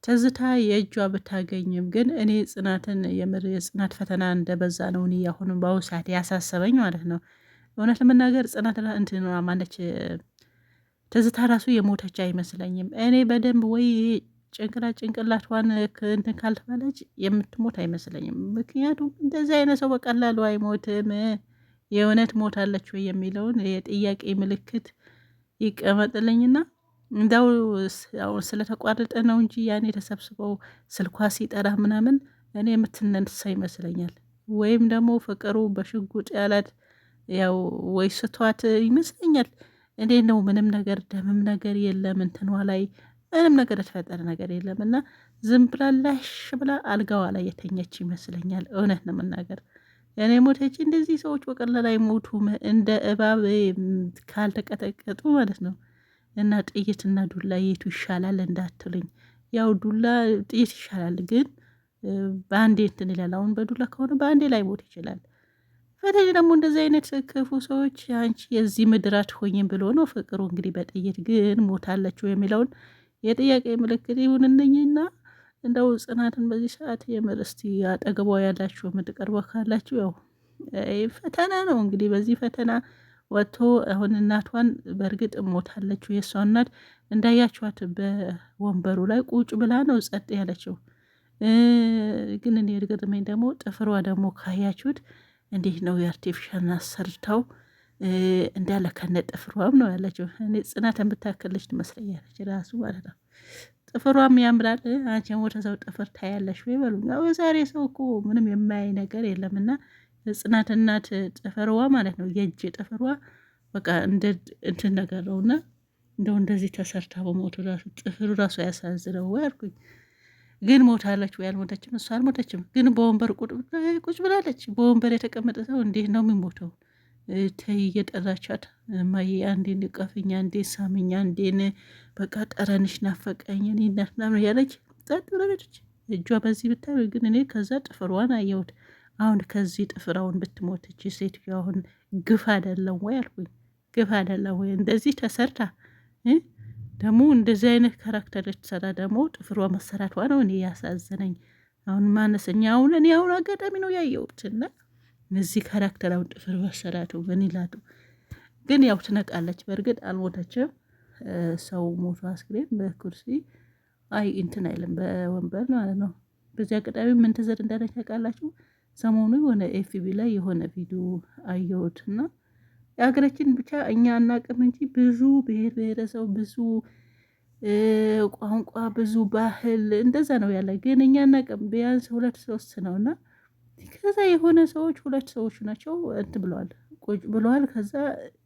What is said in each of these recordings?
ትዝታ የእጇ ብታገኝም ግን እኔ ጽናትን የምር የጽናት ፈተና እንደበዛ ነው እኔ አሁንም በአሁኑ ሰዓት ያሳሰበኝ ማለት ነው። እውነት ለመናገር ጽናት እንትን ማለች ትዝታ ራሱ የሞተች አይመስለኝም። እኔ በደንብ ወይ ጭንቅላቷን እንትን ካልተባለች የምትሞት አይመስለኝም። ምክንያቱም እንደዚህ አይነት ሰው በቀላሉ አይሞትም። የእውነት ሞታለች ወይ የሚለውን የጥያቄ ምልክት ይቀመጥልኝና እንዳው ስለተቋረጠ ነው እንጂ ያኔ ተሰብስበው ስልኳ ሲጠራ ምናምን እኔ የምትነሳ ይመስለኛል። ወይም ደግሞ ፍቅሩ በሽጉጥ ያላት ያው ወይ ስቷት ይመስለኛል። እንዴት ነው ምንም ነገር ደምም ነገር የለም እንትኗ ላይ ምንም ነገር የተፈጠረ ነገር የለም። እና ዝም ብላ ላሽ ብላ አልጋዋ ላይ የተኘች ይመስለኛል። እውነት ነው የምናገር እኔ ሞተች እንደዚህ ሰዎች በቀላሉ አይሞቱም እንደ እባብ ካልተቀጠቀጡ ማለት ነው። እና ጥይትና ዱላ የቱ ይሻላል እንዳትሉኝ፣ ያው ዱላ ጥይት ይሻላል፣ ግን በአንዴ እንትን ይላል። አሁን በዱላ ከሆነ በአንዴ ላይ ሞት ይችላል። በተለይ ደግሞ እንደዚህ አይነት ክፉ ሰዎች አንቺ የዚህ ምድር አትሆኝም ብሎ ነው ፍቅሩ እንግዲህ በጥይት ግን ሞታለችው የሚለውን የጥያቄ ምልክት ይሁንልኝና እንደው ጽናትን በዚህ ሰዓት የምር እስቲ አጠገቧ ያላችሁ የምትቀርቧ ካላችሁ ያው ፈተና ነው እንግዲህ በዚህ ፈተና ወጥቶ አሁን እናቷን በእርግጥ ሞታለችው የእሷ እናት እንዳያችኋት በወንበሩ ላይ ቁጭ ብላ ነው ጸጥ ያለችው። ግን እኔ እርግጠኛ ደግሞ ጥፍሯ ደግሞ ካያችሁት እንዴት ነው የአርቲፊሻል አሰርተው እንዳለ ከነ ጥፍሯም ነው ያለችው። እኔ ጽናት የምታከለች ትመስለኛለች ራሱ ማለት ነው። ጥፍሯም ያምራል። አንቺ የሞተ ሰው ጥፍር ታያለሽ ወይ በሉ። ያው የዛሬ ሰው እኮ ምንም የማያይ ነገር የለምና ጽናት እናት ጥፍሯ ማለት ነው የእጅ ጥፍሯ በቃ እንደ እንትን ነገር ነውና እንደው እንደዚህ ተሰርታ በሞቱ ራሱ ጥፍሩ ራሱ ያሳዝነው ወይ አልኩኝ። ግን ሞታለች ወይ አልሞተችም? እሷ አልሞተችም፣ ግን በወንበር ቁጭ ብላለች። በወንበር የተቀመጠ ሰው እንዴት ነው የሚሞተው? ተይ እየጠራቻት እማዬ አንዴ ንቀፍኛ፣ አንዴ ሳምኛ፣ አንዴን በቃ ጠረንሽ ናፈቀኝ እኔ እናት ምናምን ያለች ጸጥ ብላለች። እጇ በዚህ ብታይ ግን እኔ ከዛ ጥፍሯን አየሁት። አሁን ከዚህ ጥፍራውን ብትሞትች ሴትዮ አሁን ግፍ አይደለም ወይ አልኩኝ። ግፍ አይደለም ወይ እንደዚህ ተሰርታ ደግሞ እንደዚህ አይነት ካራክተር የተሰራ ደግሞ ጥፍሯ መሰራቷ ነው እኔ ያሳዘነኝ። አሁን ማነሰኛ አሁን እኔ አሁን አጋጣሚ ነው ያየሁት እና እዚህ ካራክተር አሁን ጥፍር መሰራቱ ምን ይላሉ? ግን ያው ትነቃለች። በእርግጥ አልሞተችም። ሰው ሞቶ አስክሬን በኩርሲ አይ እንትን አይልም በወንበር ማለት ነው። በዚህ አጋጣሚ ምን ትዘር እንዳለች ታውቃላችሁ? ሰሞኑ የሆነ ኤፍቢ ላይ የሆነ ቪዲዮ አየሁትና የሀገራችን ብቻ እኛ አናቅም እንጂ ብዙ ብሔር ብሔረሰብ ብዙ ቋንቋ ብዙ ባህል እንደዛ ነው ያለ፣ ግን እኛ አናቅም። ቢያንስ 2 3 ነው እና ከዛ የሆነ ሰዎች 2 ሰዎች ናቸው እንትን ብለዋል ቁጭ ብለዋል። ከዛ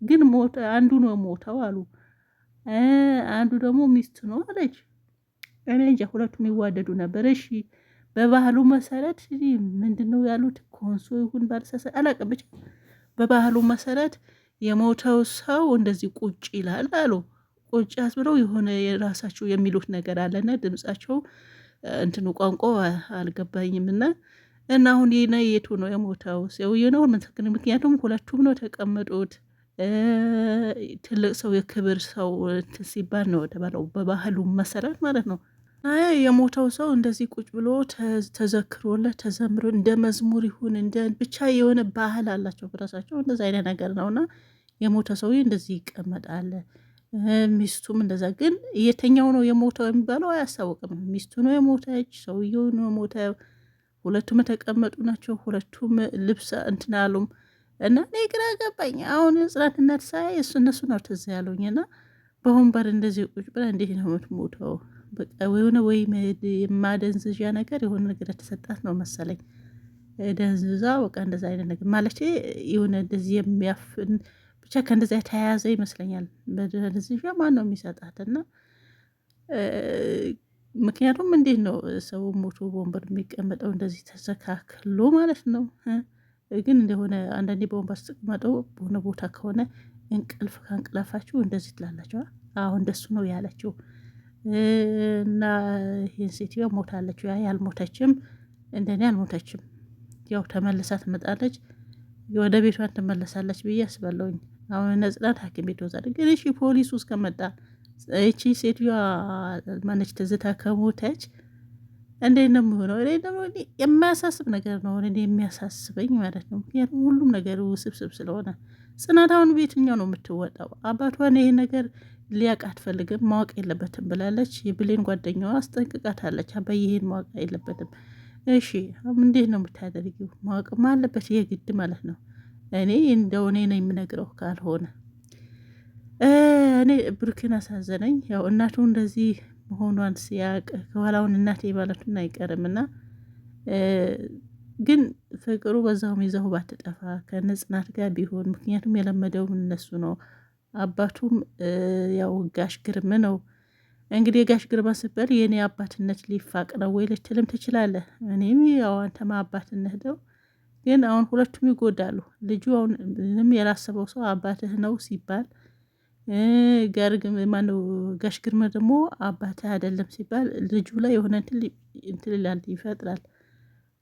ግን ሞተ አንዱ ነው ሞተው አሉ፣ አንዱ ደግሞ ሚስት ነው አለች። እኔ እንጃ ሁለቱም ይዋደዱ ነበር። እሺ በባህሉ መሰረት ምንድነው ያሉት? ኮንሶ ይሁን ባልሰሰ አላቅም፣ ብቻ በባህሉ መሰረት የሞተው ሰው እንደዚህ ቁጭ ይላል አሉ። ቁጭ ያስብለው የሆነ የራሳቸው የሚሉት ነገር አለና ድምጻቸው እንትኑ ቋንቋ አልገባኝም። እና አሁን የና የቱ ነው የሞተው? ሰውዬው ነው ምን? ምክንያቱም ሁለቱም ነው ተቀመጡት። ትልቅ ሰው የክብር ሰው ሲባል ነው የተባለው በባህሉ መሰረት ማለት ነው። የሞተው ሰው እንደዚህ ቁጭ ብሎ ተዘክሮለት ተዘምሮ እንደ መዝሙር ይሁን እንደ ብቻ የሆነ ባህል አላቸው በራሳቸው እንደዛ አይነት ነገር ነውና የሞተ ሰውዬ እንደዚህ ይቀመጣል። ሚስቱም እንደዛ። ግን የተኛው ነው የሞተው የሚባለው አያስታውቅም። ሚስቱ ነው የሞተች፣ ሰውየው ነው የሞተው። ሁለቱም የተቀመጡ ናቸው። ሁለቱም ልብስ እንትን አሉም እና እኔ ግራ ገባኝ። አሁን ጽናትነት ሳይ እነሱ ነው ትዝ ያሉኝ እና በወንበር እንደዚህ ቁጭ ብላ እንዴት ነው የምትሞተው? በቃ የሆነ ወይ የማደንዝዣ ነገር የሆነ ነገር የተሰጣት ነው መሰለኝ። ደንዝዛ በቃ እንደዛ አይነት ነገር ማለት የሆነ እንደዚህ የሚያፍን ብቻ ከእንደዛ የተያያዘ ይመስለኛል። በደንዝዣ ማን ነው የሚሰጣት? እና ምክንያቱም እንዴት ነው ሰው ሞቶ በወንበር የሚቀመጠው እንደዚህ ተዘካክሎ ማለት ነው። ግን እንደሆነ አንዳንዴ በወንበር ስትቀመጡ በሆነ ቦታ ከሆነ እንቅልፍ ከእንቅልፋችሁ እንደዚህ ትላላችሁ። አሁን እንደሱ ነው ያለችው። እና ይህን ሴትዮ ሞታለች። ያ ያልሞተችም እንደኔ አልሞተችም። ያው ተመልሳ ትመጣለች፣ ወደ ቤቷን ትመለሳለች ብዬ አስባለሁኝ። አሁን ነጽናት ሐኪም ቤት ወዛለች። ግን እሺ ፖሊሱ እስከመጣ እቺ ሴትዮዋ ማነች ትዝታ ከሞተች እንዴት ነው የሚሆነው? እኔ ደግሞ የማያሳስብ ነገር ነው እኔ የሚያሳስበኝ ማለት ነው። ምክንያቱም ሁሉም ነገር ውስብስብ ስለሆነ ጽናት አሁን በየትኛው ነው የምትወጣው? አባቷን ይሄ ነገር ሊያውቅ አትፈልግም፣ ማወቅ የለበትም ብላለች። የብሌን ጓደኛዋ አስጠንቅቃታለች። አባዬ ይሄን ማወቅ የለበትም። እሺ እንዴት ነው የምታደርጊው? ማወቅማ አለበት የግድ ማለት ነው። እኔ እንደው እኔ ነኝ የምነግረው ካልሆነ እኔ ብሩክን አሳዘነኝ። ያው እናቱ እንደዚህ መሆኗን ሲያቅ ከኋላውን እናቴ ማለቱን አይቀርም እና ግን ፍቅሩ በዛውም ይዘው ባትጠፋ ከነጽናት ጋር ቢሆን ምክንያቱም የለመደው እነሱ ነው። አባቱም ያው ጋሽ ግርም ነው እንግዲህ የጋሽ ግርማ ስበል የእኔ አባትነት ሊፋቅ ነው ወይ ልትልም ትችላለህ። እኔም ያው አንተማ አባትነት ነው፣ ግን አሁን ሁለቱም ይጎዳሉ። ልጁ አሁን ምንም ያላሰበው ሰው አባትህ ነው ሲባል ጋርግም ማነው ጋሽ ግርማ ደግሞ አባትህ አይደለም ሲባል ልጁ ላይ የሆነ እንትን ይላል ይፈጥራል።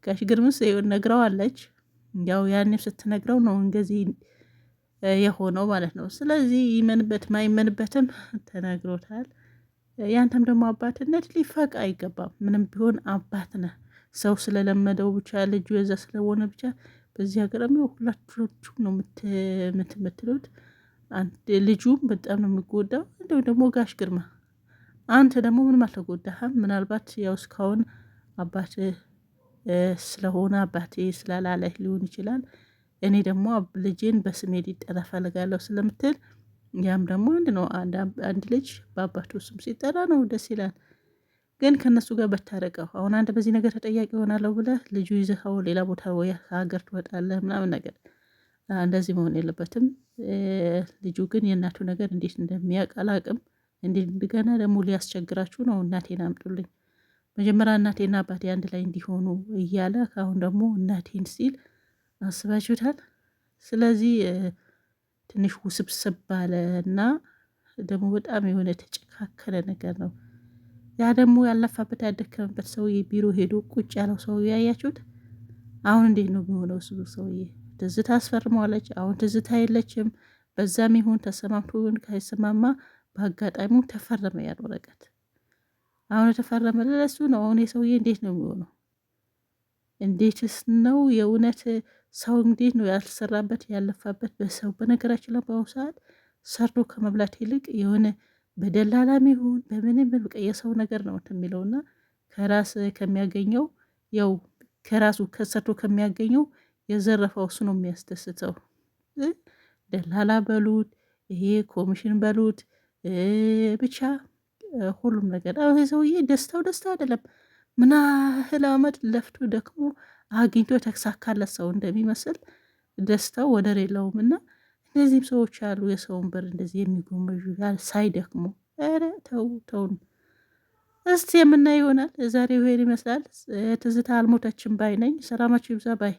ጋሽ ግርምስ ነግረዋለች። ያው ያኔም ስትነግረው ነው እንደዚህ የሆነው ማለት ነው። ስለዚህ ይመንበት ማይመንበትም ተነግሮታል። ያንተም ደግሞ አባትነት ሊፋቅ አይገባም። ምንም ቢሆን አባት ነህ። ሰው ስለለመደው ብቻ ልጁ የዛ ስለሆነ ብቻ በዚህ አጋጣሚ ሁላችሁም ነው የምትሉት። አንድ ልጁም በጣም ነው የሚጎዳው። እንደው ደግሞ ጋሽ ግርማ አንተ ደግሞ ምንም አልተጎዳህም። ምናልባት ያው እስካሁን አባትህ ስለሆነ አባቴ ስላላለህ ሊሆን ይችላል። እኔ ደግሞ ልጄን በስሜ ሊጠራ ፈልጋለሁ ስለምትል ያም ደግሞ አንድ ነው። አንድ ልጅ በአባቱ ስም ሲጠራ ነው ደስ ይላል። ግን ከእነሱ ጋር በታረቀው አሁን አንተ በዚህ ነገር ተጠያቂ ይሆናለሁ ብለህ ልጁ ይዘኸው ሌላ ቦታ ወይ ሀገር ትወጣለህ ምናምን ነገር እንደዚህ መሆን የለበትም። ልጁ ግን የእናቱ ነገር እንዴት እንደሚያውቅ አላውቅም። እንዴት እንደገና ደግሞ ሊያስቸግራችሁ ነው እናቴን አምጡልኝ መጀመሪያ እናቴና አባቴ አንድ ላይ እንዲሆኑ እያለ ከአሁን ደግሞ እናቴን ሲል አስባችሁታል። ስለዚህ ትንሽ ውስብስብ ባለ እና ደግሞ በጣም የሆነ የተጨካከለ ነገር ነው። ያ ደግሞ ያለፋበት ያደከመበት ሰውዬ ቢሮ ሄዶ ቁጭ ያለው ሰውዬ ያያችሁት። አሁን እንዴት ነው የሚሆነው? እሱ ሰውዬ ትዝታ አስፈርመዋለች። አሁን ትዝታ የለችም። በዛም ይሁን ተሰማምቶ ይሁን ካይሰማማ በአጋጣሚው ተፈረመ ያን ወረቀት። አሁን የተፈረመ ለሱ ነው። አሁን የሰውዬ እንዴት ነው የሚሆነው? እንዴትስ ነው የእውነት ሰው እንዴት ነው ያልሰራበት ያለፋበት በሰው በነገራችን ላይ በአሁኑ ሰዓት ሰርቶ ከመብላት ይልቅ የሆነ በደላላም ይሁን በምንም በቃ የሰው ነገር ነው የሚለውና ከራስ ከሚያገኘው ያው ከራሱ ከሰርቶ ከሚያገኘው የዘረፈው እሱ ነው የሚያስደስተው። ደላላ በሉት ይሄ ኮሚሽን በሉት ብቻ ሁሉም ነገር አሁን ሰውዬ ደስታው ደስታ አይደለም። ምን ያህል አመት ለፍቶ ደክሞ አግኝቶ የተሳካለት ሰው እንደሚመስል ደስታው ወደር የለውም። እና እነዚህም ሰዎች አሉ የሰውን በር እንደዚህ የሚጎመዡ ሳይደክሙ። ኧረ ተው ተውን። እስቲ የምናየው ይሆናል። ዛሬው ይሄን ይመስላል። ትዝታ አልሞተችም ባይ ነኝ። ሰላማችሁ ይብዛ ባይ